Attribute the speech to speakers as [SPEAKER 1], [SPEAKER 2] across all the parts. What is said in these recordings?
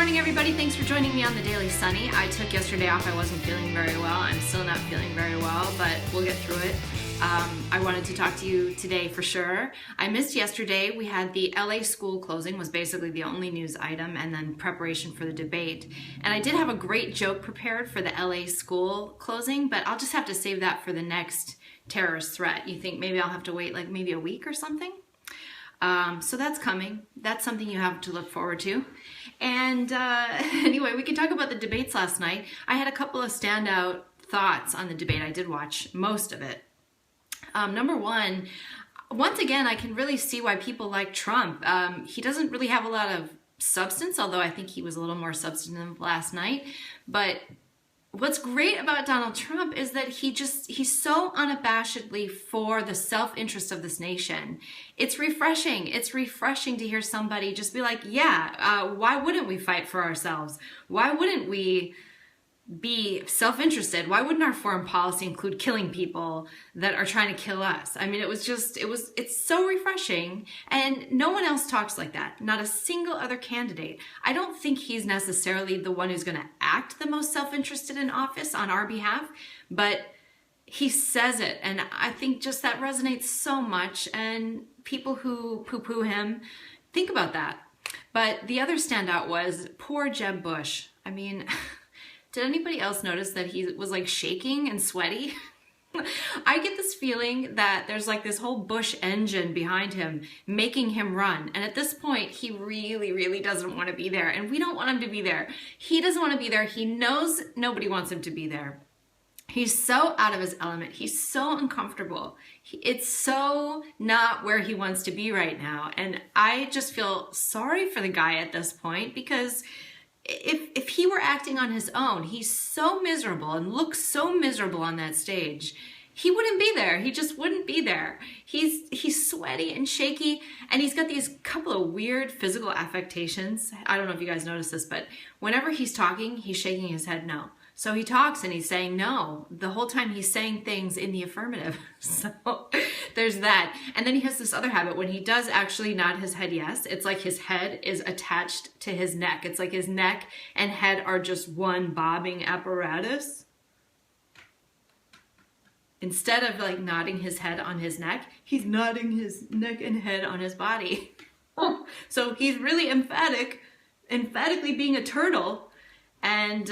[SPEAKER 1] morning, everybody. Thanks for joining me on the Daily Sunny. I took yesterday off. I wasn't feeling very well. I'm still not feeling very well, but we'll get through it. I wanted to talk to you today for sure. I missed yesterday. We had the LA school closing was basically the only news item, and then preparation for the debate. And I did have a great joke prepared for the LA school closing, but I'll just have to save that for the next terrorist threat. You think maybe I'll have to wait like maybe a week or something? So that's coming. That's something you have to look forward to. And anyway, we can talk about the debates last night. I had a couple of standout thoughts on the debate. I did watch most of it. Number one, once again, I can really see why people like Trump. He doesn't really have a lot of substance, although I think he was a little more substantive last night. But what's great about Donald Trump is that he's so unabashedly for the self-interest of this nation. It's refreshing. It's refreshing to hear somebody just be like, yeah, why wouldn't we fight for ourselves? Why wouldn't we be self-interested? Why wouldn't our foreign policy include killing people that are trying to kill us? I mean, it's so refreshing, and no one else talks like that. Not a single other candidate. I don't think he's necessarily the one who's going to act the most self-interested in office on our behalf, but he says it, and I think just that resonates so much, and people who poo-poo him, think about that. But the other standout was poor Jeb Bush. I mean, did anybody else notice that he was like shaking and sweaty? I get this feeling that there's like this whole Bush engine behind him making him run. And at this point, he really, really doesn't want to be there. And we don't want him to be there. He doesn't want to be there. He knows nobody wants him to be there. He's so out of his element. He's so uncomfortable. It's so not where he wants to be right now. And I just feel sorry for the guy at this point, because if he were acting on his own, he's so miserable and looks so miserable on that stage, he wouldn't be there. He just wouldn't be there. He's sweaty and shaky, and he's got these couple of weird physical affectations. I don't know if you guys noticed this, but whenever he's talking, he's shaking his head no. So he talks and he's saying no. The whole time he's saying things in the affirmative. So there's that. And then he has this other habit. When he does actually nod his head yes, it's like his head is attached to his neck. It's like his neck and head are just one bobbing apparatus. Instead of like nodding his head on his neck, he's nodding his neck and head on his body. So he's really emphatically being a turtle, and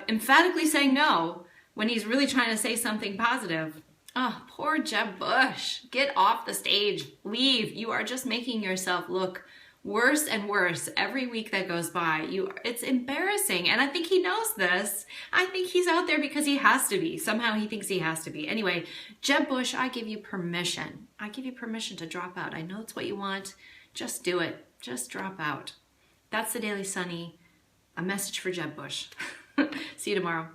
[SPEAKER 1] emphatically saying no when he's really trying to say something positive. Oh, poor Jeb Bush. Get off the stage. Leave. You are just making yourself look worse and worse every week that goes by. It's embarrassing, and I think he knows this. I think he's out there because he has to be. Somehow he thinks he has to be. Anyway, Jeb Bush, I give you permission. I give you permission to drop out. I know it's what you want. Just do it. Just drop out. That's the Daily Sunny. A message for Jeb Bush. See you tomorrow.